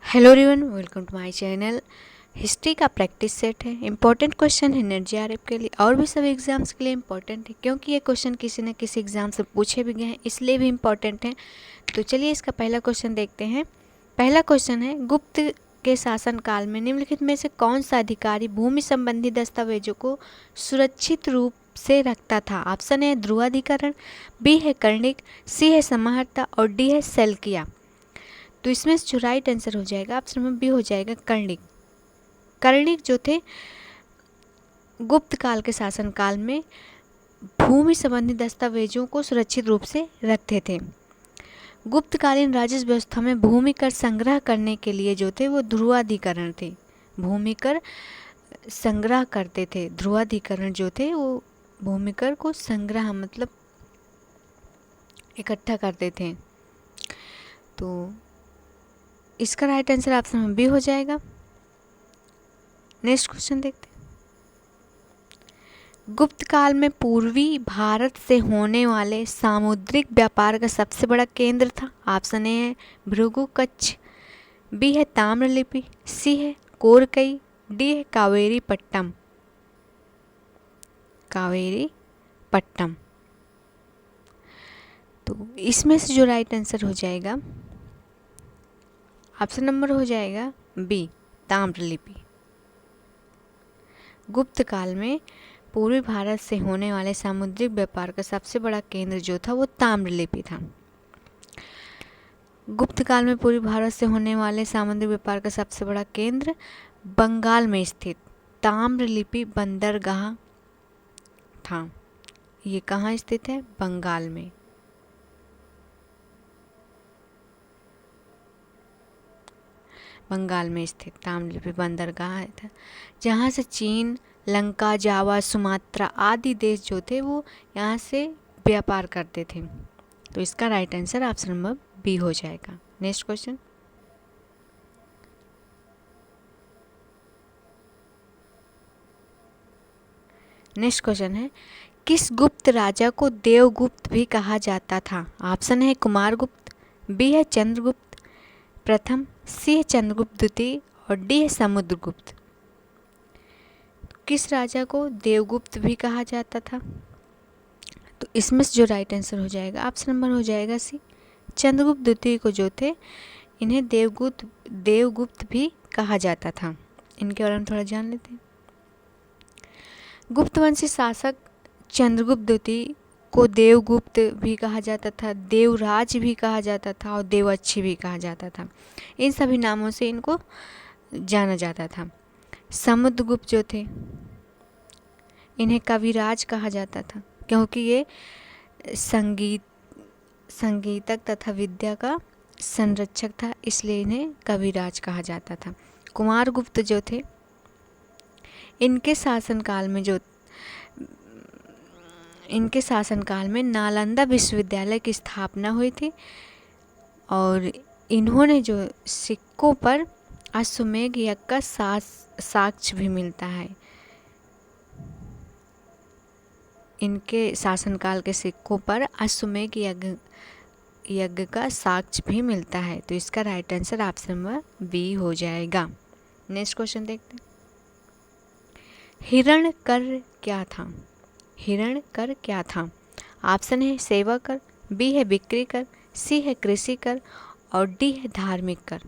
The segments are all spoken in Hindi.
Hello everyone, welcome to my channel. History का प्रैक्टिस सेट है। इंपॉर्टेंट क्वेश्चन है नेट जेआरएफ के लिए और भी सभी एग्जाम्स के लिए इंपॉर्टेंट है, क्योंकि ये क्वेश्चन किसी न किसी एग्जाम से पूछे भी गए हैं, इसलिए भी इम्पॉर्टेंट है। तो चलिए इसका पहला क्वेश्चन देखते हैं। पहला क्वेश्चन है, गुप्त के शासनकाल में निम्नलिखित में से कौन सा अधिकारी भूमि संबंधी दस्तावेजों को सुरक्षित रूप से रखता था? ऑप्शन है ध्रुवाधिकरण, बी है कर्णिक, सी है समाहर्ता और डी है सेल्किया। तो इसमें जो राइट आंसर हो जाएगा ऑप्शन नंबर बी हो जाएगा कर्णिक। कर्णिक जो थे गुप्त काल के शासनकाल में भूमि संबंधी दस्तावेजों को सुरक्षित रूप से रखते थे। गुप्तकालीन राजस्व व्यवस्था में भूमि कर संग्रह करने के लिए जो थे वो ध्रुवाधिकरण थे। भूमि कर संग्रह करते थे। ध्रुवाधिकरण जो थे वो भूमि कर को संग्रह मतलब इकट्ठा करते थे। तो इसका राइट आंसर ऑप्शन में बी हो जाएगा। नेक्स्ट क्वेश्चन देखते हैं। गुप्त काल में पूर्वी भारत से होने वाले सामुद्रिक व्यापार का सबसे बड़ा केंद्र था। ऑप्शन ए है भृगु कच्छ, बी है ताम्रलिपि, सी है कोरकई, डी है कावेरी पट्टम। कावेरी पट्टम। तो इसमें से जो राइट आंसर हो जाएगा ऑप्शन नंबर हो जाएगा बी ताम्रलिपि। गुप्त काल में पूर्वी भारत से होने वाले सामुद्रिक व्यापार का सबसे बड़ा केंद्र जो था वो ताम्रलिपि था। गुप्त काल में पूर्वी भारत से होने वाले सामुद्रिक व्यापार का सबसे बड़ा केंद्र बंगाल में स्थित ताम्रलिपि बंदरगाह था। ये कहाँ स्थित है? बंगाल में। बंगाल में स्थित ताम्रलिपि बंदरगाह था, जहाँ से चीन, लंका, जावा, सुमात्रा आदि देश जो थे वो यहाँ से व्यापार करते थे। तो इसका right answer option number B हो जाएगा। Next question. नेक्स्ट क्वेश्चन है, किस गुप्त राजा को देवगुप्त भी कहा जाता था? ऑप्शन है कुमारगुप्त, बी है चंद्रगुप्त प्रथम, सी है चंद्रगुप्त द्वितीय और डी है समुद्रगुप्त। किस राजा को देवगुप्त भी कहा जाता था? तो इसमें से जो राइट आंसर हो जाएगा ऑप्शन नंबर हो जाएगा सी चंद्रगुप्त द्वितीय को जो थे इन्हें देवगुप्त भी कहा जाता था। इनके बारे में थोड़ा जान लेते हैं। गुप्तवंशी शासक चंद्रगुप्त द्वितीय को देवगुप्त भी कहा जाता था, देवराज भी कहा जाता था और देवअक्षी भी कहा जाता था। इन सभी नामों से इनको जाना जाता था। समुद्रगुप्त जो थे इन्हें कविराज कहा जाता था, क्योंकि ये संगीतक तथा विद्या का संरक्षक था, इसलिए इन्हें कविराज कहा जाता था। कुमारगुप्त जो थे इनके शासनकाल में नालंदा विश्वविद्यालय की स्थापना हुई थी और इन्होंने जो सिक्कों पर अश्वमेध यज्ञ का साक्ष्य भी मिलता है। इनके शासनकाल के सिक्कों पर अश्वमेध यज्ञ का साक्ष्य भी मिलता है। तो इसका right answer option number B हो जाएगा। नेक्स्ट क्वेश्चन देखते हैं। हिरण्यकर क्या था? हिरण्यकर क्या था? ऑप्शन है सेवा कर, बी है बिक्री कर, सी है कृषि कर और डी है धार्मिक कर।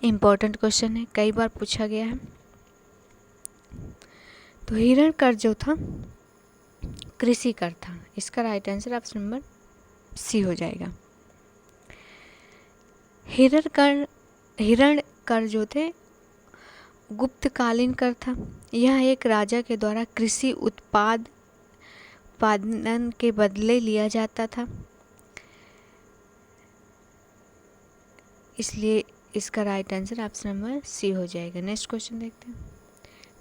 इम्पोर्टेंट क्वेश्चन है, कई बार पूछा गया है। तो हिरण्यकर जो था कृषि कर था। इसका right answer option number C हो जाएगा। हिरण्यकर जो थे गुप्तकालीन कर था। यह एक राजा के द्वारा कृषि उत्पादन के बदले लिया जाता था, इसलिए इसका right answer option number C हो जाएगा। नेक्स्ट क्वेश्चन देखते हैं।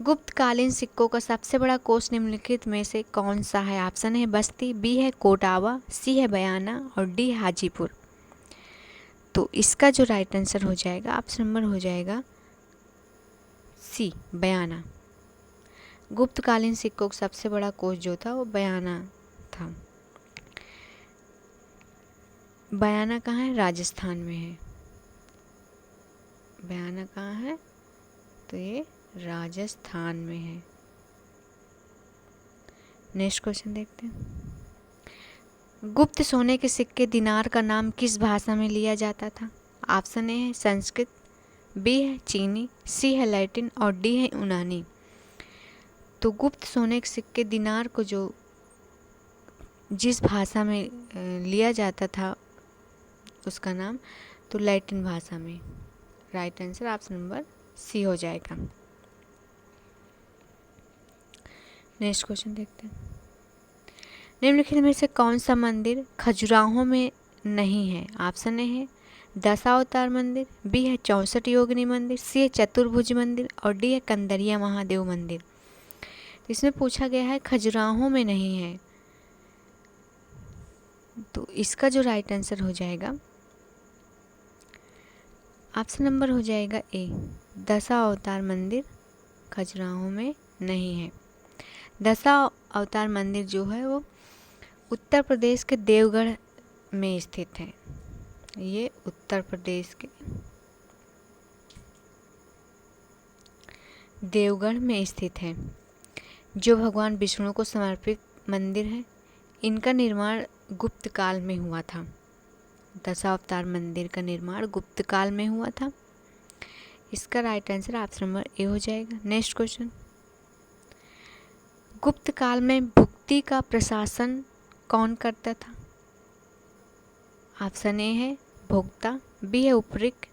गुप्तकालीन सिक्कों का सबसे बड़ा कोष निम्नलिखित में से कौन सा है? ऑप्शन है बस्ती, बी है कोटावा, सी है बयाना और डी हाजीपुर। तो इसका जो राइट आंसर हो जाएगा ऑप्शन नंबर हो जाएगा सी बयाना। गुप्तकालीन सिक्कों का सबसे बड़ा कोष जो था वो बयाना था। बयाना कहाँ है? राजस्थान में है। बयाना कहाँ है? तो ये राजस्थान में है। नेक्स्ट क्वेश्चन देखते हैं। गुप्त सोने के सिक्के दिनार का नाम किस भाषा में लिया जाता था? ऑप्शन ए है संस्कृत, बी है चीनी, सी है लैटिन और डी है यूनानी। तो गुप्त सोने के सिक्के दिनार को जो जिस भाषा में लिया जाता था उसका नाम, तो लैटिन भाषा में। Right answer option number C हो जाएगा। नेक्स्ट क्वेश्चन देखते हैं। निम्नलिखित में से कौन सा मंदिर खजुराहो में नहीं है? ऑप्शन ए है दशावतार मंदिर, बी है 64 योगिनी मंदिर, सी है चतुर्भुज मंदिर और डी है कंदरिया महादेव मंदिर। तो इसमें पूछा गया है खजुराहो में नहीं है, तो इसका जो राइट आंसर हो जाएगा ऑप्शन नंबर हो जाएगा ए, दशावतार मंदिर खजुराहो में नहीं है। दशावतार मंदिर जो है वो उत्तर प्रदेश के देवगढ़ में स्थित है। ये उत्तर प्रदेश के देवगढ़ में स्थित है, जो भगवान विष्णु को समर्पित मंदिर है। इनका निर्माण गुप्त काल में हुआ था। दशावतार मंदिर का निर्माण गुप्त काल में हुआ था। इसका right answer option number A हो जाएगा। Next question. गुप्त काल में भुक्ति का प्रशासन कौन करता था? ऑप्शन ए है भोक्ता, बी है उपरिक,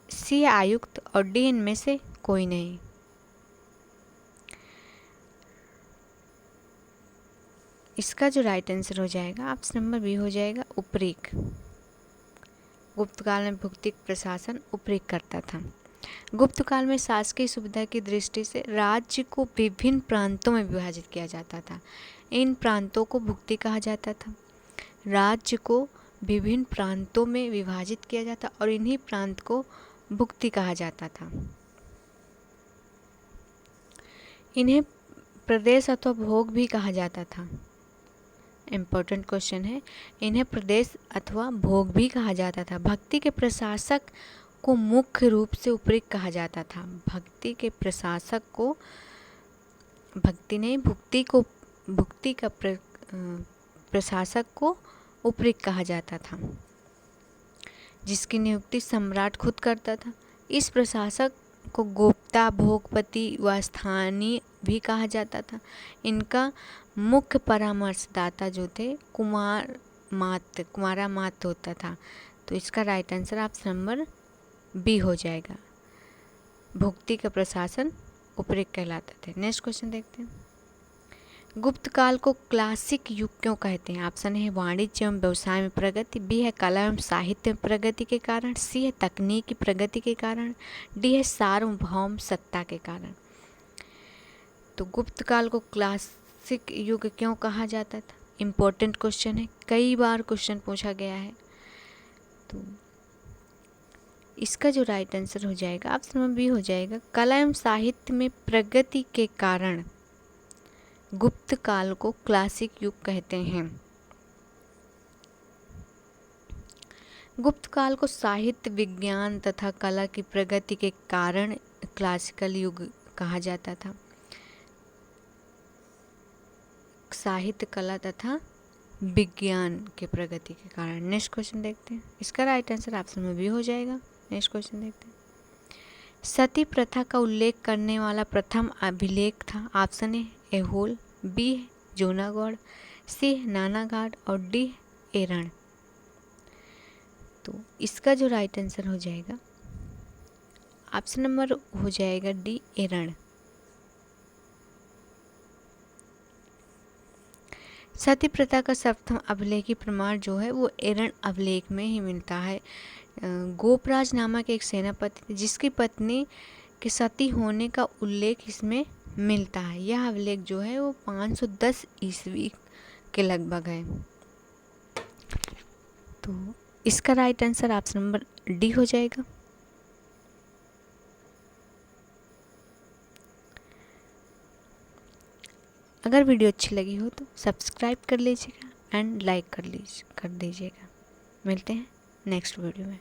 सी है आयुक्त और डी इनमें से कोई नहीं। इसका जो राइट आंसर हो जाएगा ऑप्शन नंबर बी हो जाएगा उपरिक। गुप्त काल में भुक्ति प्रशासन उपरिक करता था। गुप्त काल में शासकीय सुविधा की दृष्टि से राज्य को विभिन्न प्रांतों में विभाजित किया जाता था। इन प्रांतों को भुक्ति कहा जाता था। राज्य को विभिन्न प्रांतों में विभाजित किया जाता और इन्हीं प्रांत को भुक्ति कहा जाता था। इन्हें प्रदेश अथवा भोग भी कहा जाता था। इम्पोर्टेंट क्वेश्चन है, इन्हें प्रदेश अथवा भोग भी कहा जाता था। भक्ति के प्रशासक को मुख्य रूप से उपरिक कहा जाता था। भक्ति के प्रशासक को, भक्ति नहीं भुक्ति को, भुक्ति का प्रशासक को उपरिक कहा जाता था, जिसकी नियुक्ति सम्राट खुद करता था। इस प्रशासक को गोप्ता, भोगपति व स्थानीय भी कहा जाता था। इनका मुख्य परामर्शदाता जो थे कुमारा मात होता था। तो इसका right answer option number B हो जाएगा। भुक्ति का प्रशासन उपरिक कहलाते थे। नेक्स्ट क्वेश्चन देखते हैं। गुप्त काल को क्लासिक युग क्यों कहते हैं? ऑप्शन है वाणिज्य एवं व्यवसाय में प्रगति, बी है कला एवं साहित्य में प्रगति के कारण, सी है तकनीकी प्रगति के कारण, डी है सार्वभौम सत्ता के कारण। तो गुप्त काल को क्लासिक युग क्यों कहा जाता था? इम्पोर्टेंट क्वेश्चन है, कई बार क्वेश्चन पूछा गया है। तो इसका जो राइट आंसर हो जाएगा ऑप्शन नंबर बी हो जाएगा। कला एवं साहित्य में प्रगति के कारण गुप्त काल को क्लासिक युग कहते हैं। गुप्त काल को साहित्य, विज्ञान तथा कला की प्रगति के कारण क्लासिकल युग कहा जाता था। साहित्य, कला तथा विज्ञान के प्रगति के कारण। नेक्स्ट क्वेश्चन देखते हैं। इसका राइट आंसर ऑप्शन में बी हो जाएगा। नेक्स्ट क्वेश्चन देखते हैं। सती प्रथा का उल्लेख करने वाला प्रथम अभिलेख था। ऑप्शन ए ऐहोल, बी है जूनागढ़, सी है नानाघाट और डी है एरण। तो इसका जो राइट आंसर हो जाएगा ऑप्शन नंबर हो जाएगा डी एरण। सती प्रथा का सर्वप्रथम अभिलेखी प्रमाण जो है वो एरण अभिलेख में ही मिलता है। गोपराज नामक एक सेनापति थे, जिसकी पत्नी के सती होने का उल्लेख इसमें मिलता है। यह अभिलेख जो है वो 510 ईस्वी के लगभग है। तो इसका right answer option number D हो जाएगा। अगर वीडियो अच्छी लगी हो तो सब्सक्राइब कर लीजिएगा एंड लाइक कर दीजिएगा। मिलते हैं नेक्स्ट वीडियो में।